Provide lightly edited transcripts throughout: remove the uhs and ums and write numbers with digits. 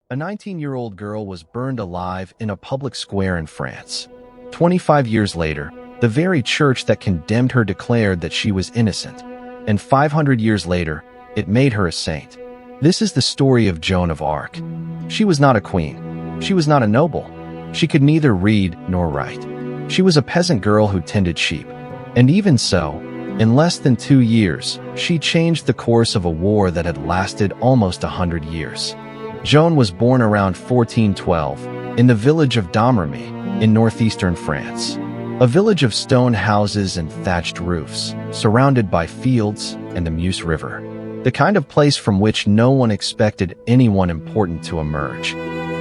A 19-year-old girl was burned alive in a public square in France. 25 years later, the very church that condemned her declared that she was innocent. And 500 years later, it made her a saint. This is the story of Joan of Arc. She was not a queen. She was not a noble. She could neither read nor write. She was a peasant girl who tended sheep. And even so, in less than 2 years, she changed the course of a war that had lasted almost 100 years. Joan was born around 1412 in the village of Domremy in northeastern France, a village of stone houses and thatched roofs, surrounded by fields and the Meuse River, the kind of place from which no one expected anyone important to emerge.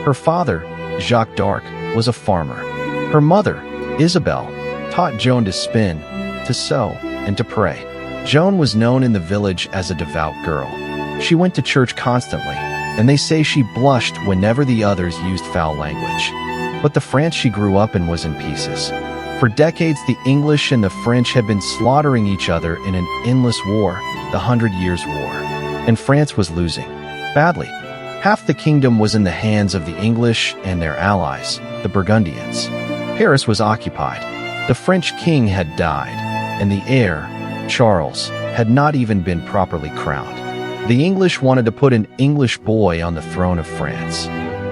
Her father, Jacques d'Arc, was a farmer. Her mother, Isabelle, taught Joan to spin, to sew, and to pray. Joan was known in the village as a devout girl. She went to church constantly, and they say she blushed whenever the others used foul language. But the France she grew up in was in pieces. For decades, the English and the French had been slaughtering each other in an endless war, the 100 Years' War. And France was losing. Badly. Half the kingdom was in the hands of the English and their allies, the Burgundians. Paris was occupied. The French king had died, and the heir, Charles, had not even been properly crowned. The English wanted to put an English boy on the throne of France.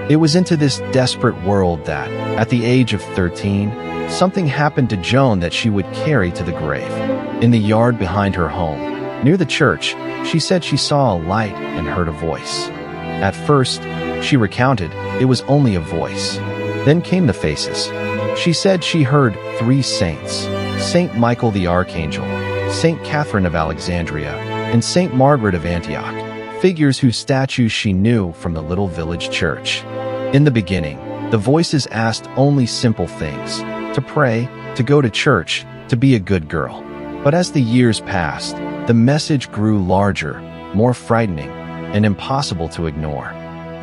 It was into this desperate world that, at the age of 13, something happened to Joan that she would carry to the grave. In the yard behind her home, near the church, she said she saw a light and heard a voice. At first, she recounted, it was only a voice. Then came the faces. She said she heard 3 saints, Saint Michael the Archangel, Saint Catherine of Alexandria, and Saint Margaret of Antioch, figures whose statues she knew from the little village church. In the beginning, the voices asked only simple things, to pray, to go to church, to be a good girl. But as the years passed, the message grew larger, more frightening, and impossible to ignore.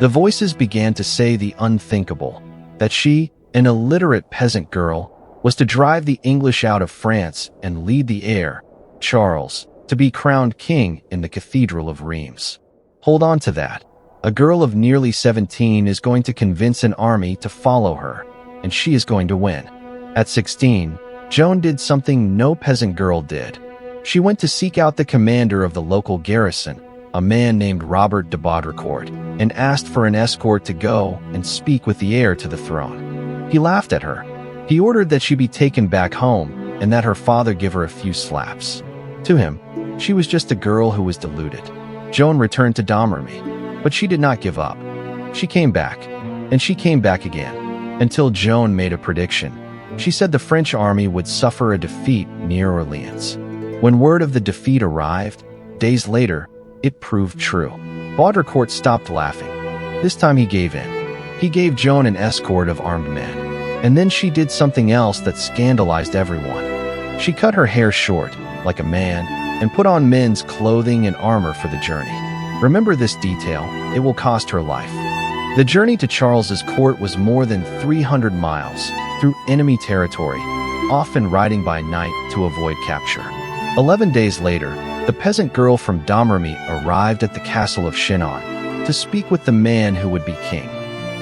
The voices began to say the unthinkable, that she, an illiterate peasant girl, was to drive the English out of France and lead the heir, Charles, to be crowned king in the Cathedral of Reims. Hold on to that. A girl of nearly 17 is going to convince an army to follow her, and she is going to win. At 16, Joan did something no peasant girl did. She went to seek out the commander of the local garrison, a man named Robert de Baudricourt, and asked for an escort to go and speak with the heir to the throne. He laughed at her. He ordered that she be taken back home and that her father give her a few slaps. To him, she was just a girl who was deluded. Joan returned to Domremy, but she did not give up. She came back, and she came back again, until Joan made a prediction. She said the French army would suffer a defeat near Orleans. When word of the defeat arrived, days later, it proved true. Baudricourt stopped laughing. This time he gave in. He gave Joan an escort of armed men. And then she did something else that scandalized everyone. She cut her hair short, like a man, and put on men's clothing and armor for the journey. Remember this detail, it will cost her life. The journey to Charles's court was more than 300 miles, through enemy territory, often riding by night to avoid capture. 11 days later, the peasant girl from Domremy arrived at the castle of Chinon to speak with the man who would be king.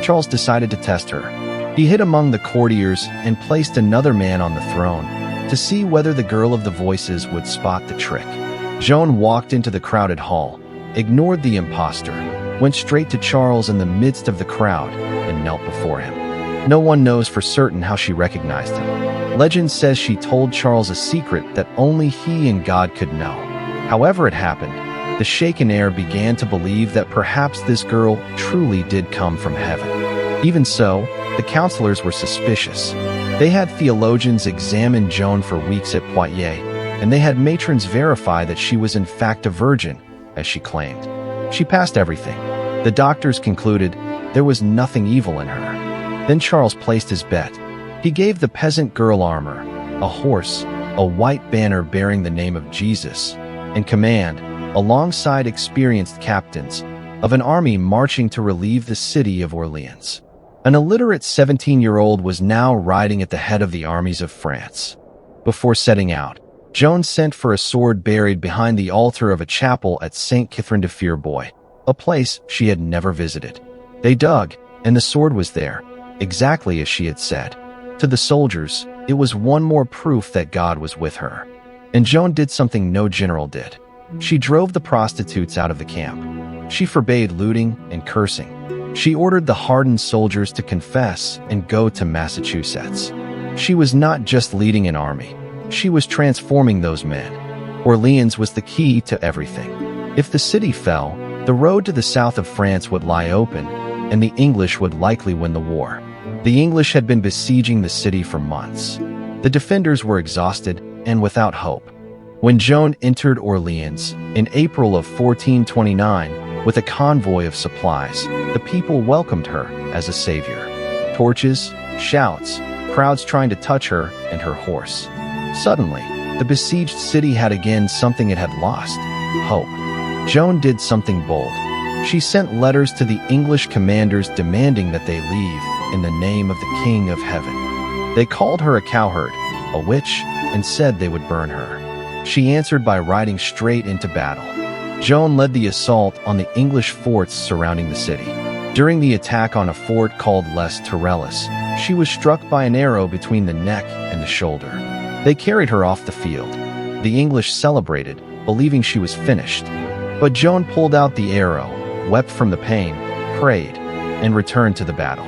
Charles decided to test her. He hid among the courtiers and placed another man on the throne to see whether the girl of the voices would spot the trick. Joan walked into the crowded hall, ignored the impostor, went straight to Charles in the midst of the crowd, and knelt before him. No one knows for certain how she recognized him. Legend says she told Charles a secret that only he and God could know. However it happened, the shaken heir began to believe that perhaps this girl truly did come from heaven. Even so, the counselors were suspicious. They had theologians examine Joan for weeks at Poitiers, and they had matrons verify that she was in fact a virgin, as she claimed. She passed everything. The doctors concluded there was nothing evil in her. Then Charles placed his bet. He gave the peasant girl armor, a horse, a white banner bearing the name of Jesus, and command, alongside experienced captains, of an army marching to relieve the city of Orleans. An illiterate 17-year-old was now riding at the head of the armies of France. Before setting out, Joan sent for a sword buried behind the altar of a chapel at Saint Catherine de Fierbois, a place she had never visited. They dug, and the sword was there, exactly as she had said. To the soldiers, it was one more proof that God was with her. And Joan did something no general did. She drove the prostitutes out of the camp. She forbade looting and cursing. She ordered the hardened soldiers to confess and go to Massachusetts. She was not just leading an army. She was transforming those men. Orleans was the key to everything. If the city fell, the road to the south of France would lie open, and the English would likely win the war. The English had been besieging the city for months. The defenders were exhausted and without hope. When Joan entered Orleans in April of 1429 with a convoy of supplies, the people welcomed her as a savior. Torches, shouts, crowds trying to touch her and her horse. Suddenly, the besieged city had again something it had lost: hope. Joan did something bold. She sent letters to the English commanders demanding that they leave in the name of the King of Heaven. They called her a cowherd, a witch, and said they would burn her. She answered by riding straight into battle. Joan led the assault on the English forts surrounding the city. During the attack on a fort called Les Tourelles, she was struck by an arrow between the neck and the shoulder. They carried her off the field. The English celebrated, believing she was finished. But Joan pulled out the arrow, wept from the pain, prayed, and returned to the battle.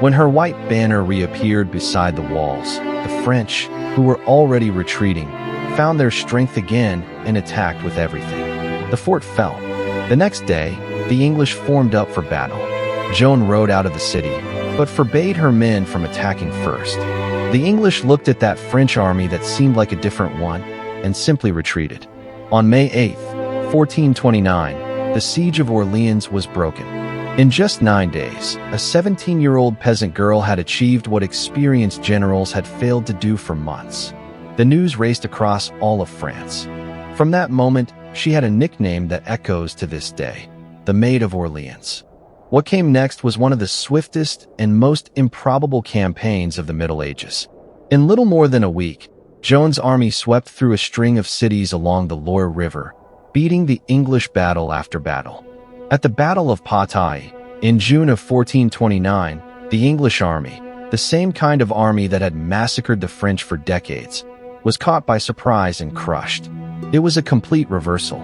When her white banner reappeared beside the walls, the French, who were already retreating, found their strength again and attacked with everything. The fort fell. The next day, the English formed up for battle. Joan rode out of the city, but forbade her men from attacking first. The English looked at that French army that seemed like a different one and simply retreated. On May 8th, 1429, the siege of Orleans was broken. In just 9 days, a 17-year-old peasant girl had achieved what experienced generals had failed to do for months. The news raced across all of France. From that moment, she had a nickname that echoes to this day: the Maid of Orleans. What came next was one of the swiftest and most improbable campaigns of the Middle Ages. In little more than a week, Joan's army swept through a string of cities along the Loire River, beating the English battle after battle. At the Battle of Patay, in June of 1429, the English army, the same kind of army that had massacred the French for decades, was caught by surprise and crushed. It was a complete reversal.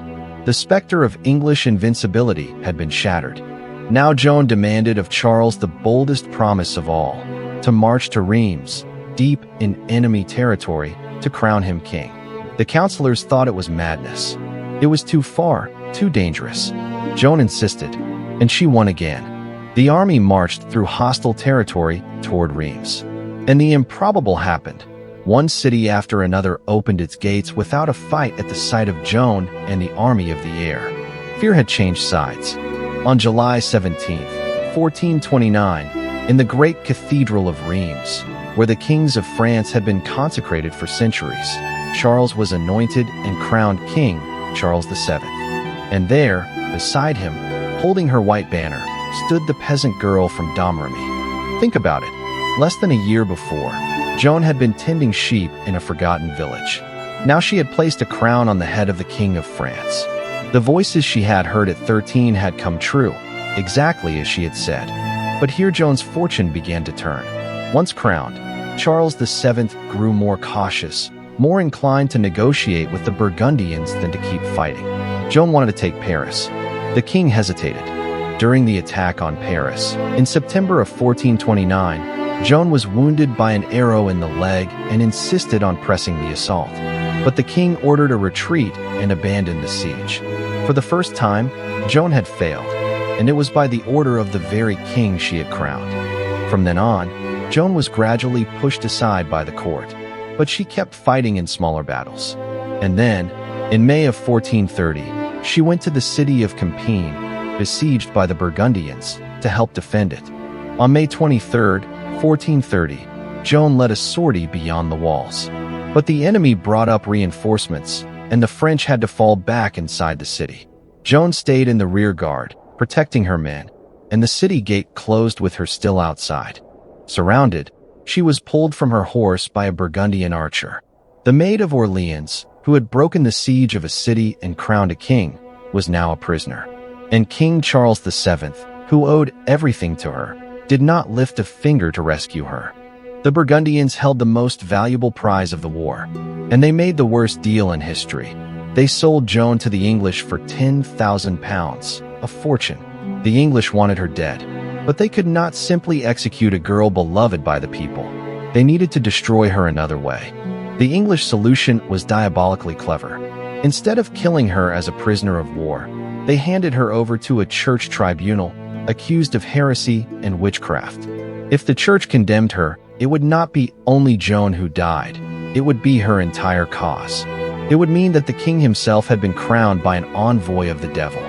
The specter of English invincibility had been shattered. Now Joan demanded of Charles the boldest promise of all: to march to Reims, deep in enemy territory, to crown him king. The counselors thought it was madness. It was too far, too dangerous. Joan insisted, and she won again. The army marched through hostile territory toward Reims. And the improbable happened. One city after another opened its gates without a fight at the sight of Joan and the army of the air. Fear had changed sides. On July 17, 1429, in the great cathedral of Reims, where the kings of France had been consecrated for centuries, Charles was anointed and crowned King Charles VII. And there, beside him, holding her white banner, stood the peasant girl from Domremy. Think about it. Less than a year before, Joan had been tending sheep in a forgotten village. Now she had placed a crown on the head of the King of France. The voices she had heard at 13 had come true, exactly as she had said. But here Joan's fortune began to turn. Once crowned, Charles VII grew more cautious, more inclined to negotiate with the Burgundians than to keep fighting. Joan wanted to take Paris. The king hesitated. During the attack on Paris, in September of 1429, Joan was wounded by an arrow in the leg and insisted on pressing the assault. But the king ordered a retreat and abandoned the siege. For the first time, Joan had failed, and it was by the order of the very king she had crowned. From then on, Joan was gradually pushed aside by the court, but she kept fighting in smaller battles. And then, in May of 1430, she went to the city of Compiègne, besieged by the Burgundians, to help defend it. On May 23, 1430, Joan led a sortie beyond the walls. But the enemy brought up reinforcements, and the French had to fall back inside the city. Joan stayed in the rear guard, protecting her men, and the city gate closed with her still outside. Surrounded, she was pulled from her horse by a Burgundian archer. The Maid of Orleans, who had broken the siege of a city and crowned a king, was now a prisoner. And King Charles VII, who owed everything to her, did not lift a finger to rescue her. The Burgundians held the most valuable prize of the war, and they made the worst deal in history. They sold Joan to the English for £10,000, a fortune. The English wanted her dead, but they could not simply execute a girl beloved by the people. They needed to destroy her another way. The English solution was diabolically clever. Instead of killing her as a prisoner of war, they handed her over to a church tribunal, accused of heresy and witchcraft. If the church condemned her, it would not be only Joan who died. It would be her entire cause. It would mean that the king himself had been crowned by an envoy of the devil.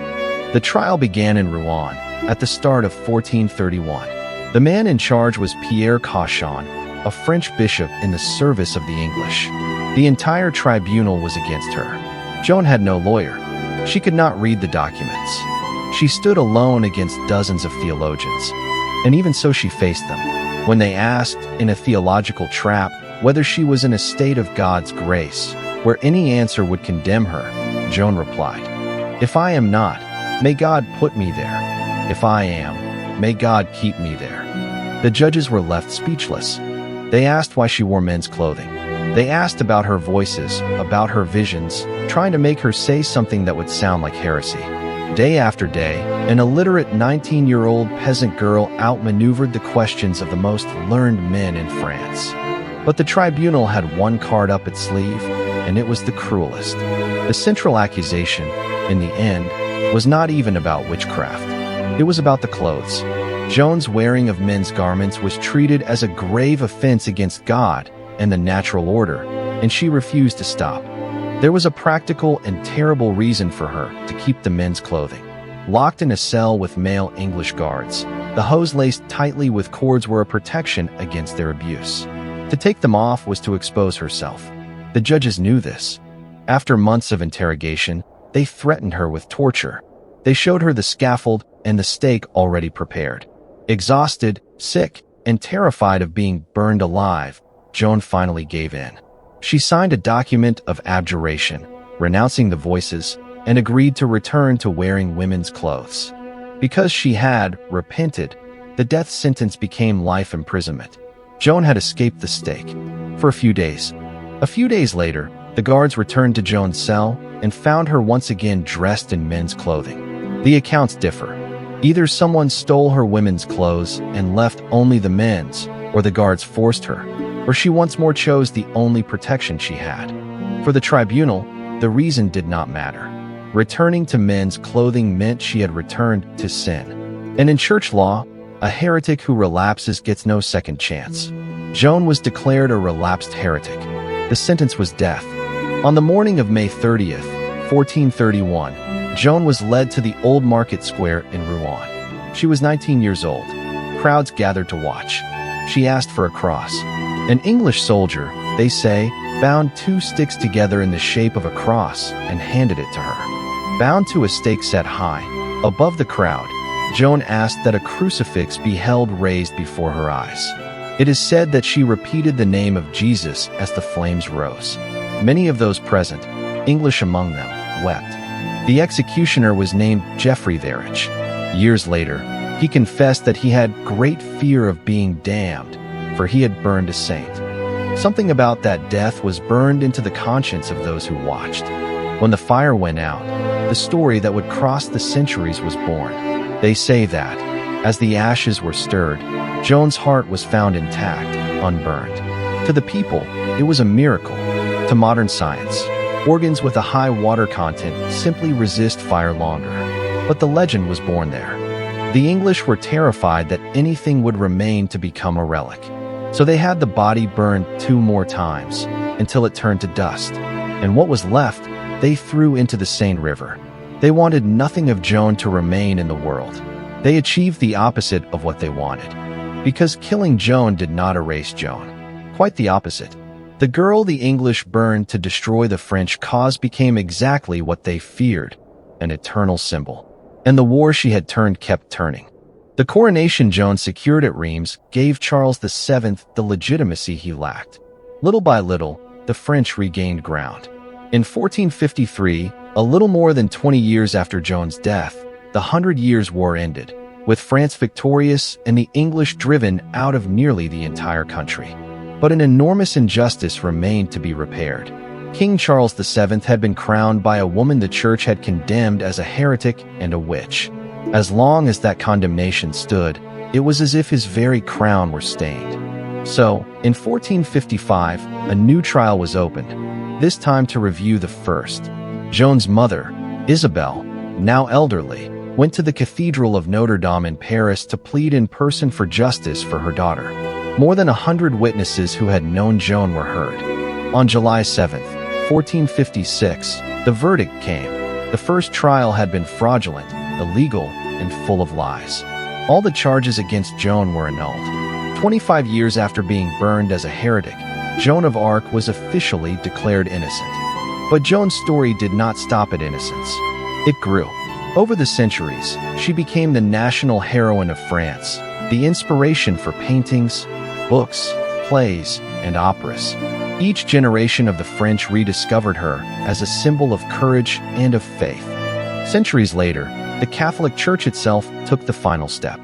The trial began in Rouen at the start of 1431. The man in charge was Pierre Cauchon, a French bishop in the service of the English. The entire tribunal was against her. Joan had no lawyer. She could not read the documents. She stood alone against dozens of theologians, and even so she faced them. When they asked, in a theological trap, whether she was in a state of God's grace, where any answer would condemn her, Joan replied, "If I am not, may God put me there. If I am, may God keep me there." The judges were left speechless. They asked why she wore men's clothing. They asked about her voices, about her visions, trying to make her say something that would sound like heresy. Day after day, an illiterate 19-year-old peasant girl outmaneuvered the questions of the most learned men in France. But the tribunal had one card up its sleeve, and it was the cruelest. The central accusation, in the end, was not even about witchcraft. It was about the clothes. Joan's wearing of men's garments was treated as a grave offense against God and the natural order, and she refused to stop. There was a practical and terrible reason for her to keep the men's clothing. Locked in a cell with male English guards, the hose laced tightly with cords were a protection against their abuse. To take them off was to expose herself. The judges knew this. After months of interrogation, they threatened her with torture. They showed her the scaffold and the stake already prepared. Exhausted, sick, and terrified of being burned alive, Joan finally gave in. She signed a document of abjuration, renouncing the voices, and agreed to return to wearing women's clothes. Because she had repented, the death sentence became life imprisonment. Joan had escaped the stake for a few days. A few days later, the guards returned to Joan's cell and found her once again dressed in men's clothing. The accounts differ. Either someone stole her women's clothes and left only the men's, or the guards forced her, or she once more chose the only protection she had. For the tribunal, the reason did not matter. Returning to men's clothing meant she had returned to sin. And in church law, a heretic who relapses gets no second chance. Joan was declared a relapsed heretic. The sentence was death. On the morning of May 30th, 1431, Joan was led to the old market square in Rouen. She was 19 years old. Crowds gathered to watch. She asked for a cross. An English soldier, they say, bound two sticks together in the shape of a cross and handed it to her. Bound to a stake set high, above the crowd, Joan asked that a crucifix be held raised before her eyes. It is said that she repeated the name of Jesus as the flames rose. Many of those present, English among them, wept. The executioner was named Geoffrey Verich. Years later, he confessed that he had great fear of being damned, for he had burned a saint. Something about that death was burned into the conscience of those who watched. When the fire went out, the story that would cross the centuries was born. They say that, as the ashes were stirred, Joan's heart was found intact, unburned. To the people, it was a miracle. To modern science, organs with a high water content simply resist fire longer. But the legend was born there. The English were terrified that anything would remain to become a relic. So they had the body burned 2 more times, until it turned to dust. And what was left, they threw into the Seine River. They wanted nothing of Joan to remain in the world. They achieved the opposite of what they wanted. Because killing Joan did not erase Joan. Quite the opposite. The girl the English burned to destroy the French cause became exactly what they feared, an eternal symbol. And the war she had turned kept turning. The coronation Joan secured at Reims gave Charles VII the legitimacy he lacked. Little by little, the French regained ground. In 1453, a little more than 20 years after Joan's death, the 100 Years' War ended. with France victorious and the English driven out of nearly the entire country. But an enormous injustice remained to be repaired. King Charles VII had been crowned by a woman the church had condemned as a heretic and a witch. As long as that condemnation stood, it was as if his very crown were stained. So, in 1455, a new trial was opened, this time to review the first. Joan's mother, Isabel, now elderly, went to the Cathedral of Notre Dame in Paris to plead in person for justice for her daughter. More than 100 witnesses who had known Joan were heard. On July 7, 1456, the verdict came. The first trial had been fraudulent, illegal, and full of lies. All the charges against Joan were annulled. 25 years after being burned as a heretic, Joan of Arc was officially declared innocent. But Joan's story did not stop at innocence. It grew. Over the centuries, she became the national heroine of France, the inspiration for paintings, books, plays, and operas. Each generation of the French rediscovered her as a symbol of courage and of faith. Centuries later, the Catholic Church itself took the final step.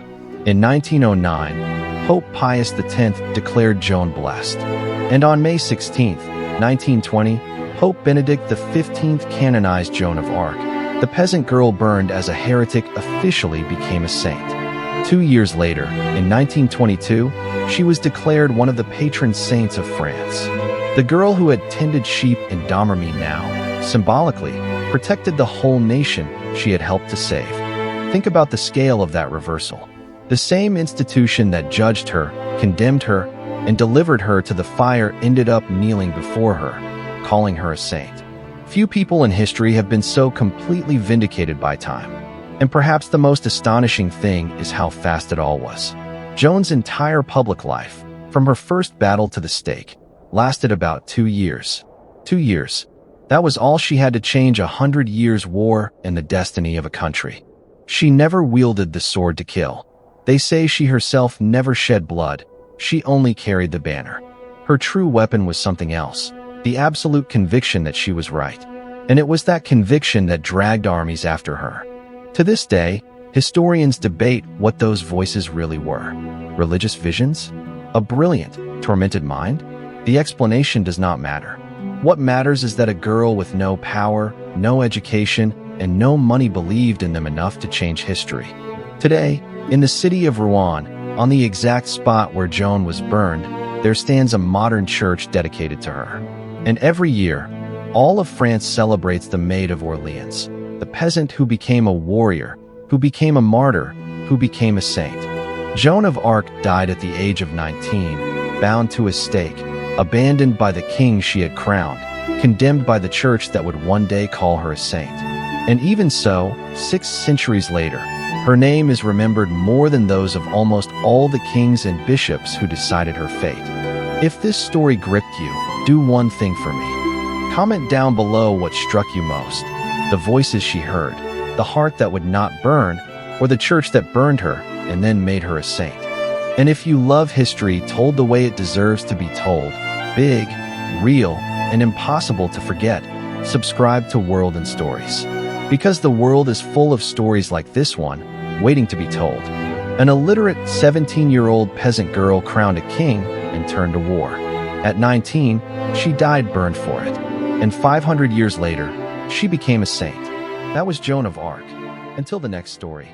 In 1909, Pope Pius X declared Joan blessed. And on May 16, 1920, Pope Benedict XV canonized Joan of Arc. The peasant girl burned as a heretic officially became a saint. 2 years later, in 1922, she was declared one of the patron saints of France. The girl who had tended sheep in Domremy now, symbolically, protected the whole nation she had helped to save. Think about the scale of that reversal. The same institution that judged her, condemned her, and delivered her to the fire ended up kneeling before her, calling her a saint. Few people in history have been so completely vindicated by time. And perhaps the most astonishing thing is how fast it all was. Joan's entire public life, from her first battle to the stake, lasted about 2 years. 2 years. That was all she had to change 100 years' war and the destiny of a country. She never wielded the sword to kill. They say she herself never shed blood. She only carried the banner. Her true weapon was something else, the absolute conviction that she was right. And it was that conviction that dragged armies after her. To this day, historians debate what those voices really were. Religious visions? A brilliant, tormented mind? The explanation does not matter. What matters is that a girl with no power, no education, and no money believed in them enough to change history. Today, in the city of Rouen, on the exact spot where Joan was burned, there stands a modern church dedicated to her. And every year, all of France celebrates the Maid of Orleans, the peasant who became a warrior, who became a martyr, who became a saint. Joan of Arc died at the age of 19, bound to a stake, abandoned by the king she had crowned, condemned by the church that would one day call her a saint. And even so, 6 centuries later, her name is remembered more than those of almost all the kings and bishops who decided her fate. If this story gripped you, do one thing for me. Comment down below what struck you most: the voices she heard, the heart that would not burn, or the church that burned her and then made her a saint. And if you love history told the way it deserves to be told, big, real, and impossible to forget, subscribe to World and Stories. Because the world is full of stories like this one, waiting to be told. An illiterate 17-year-old peasant girl crowned a king and turned to war. At 19, she died burned for it. And 500 years later, she became a saint. That was Joan of Arc. Until the next story.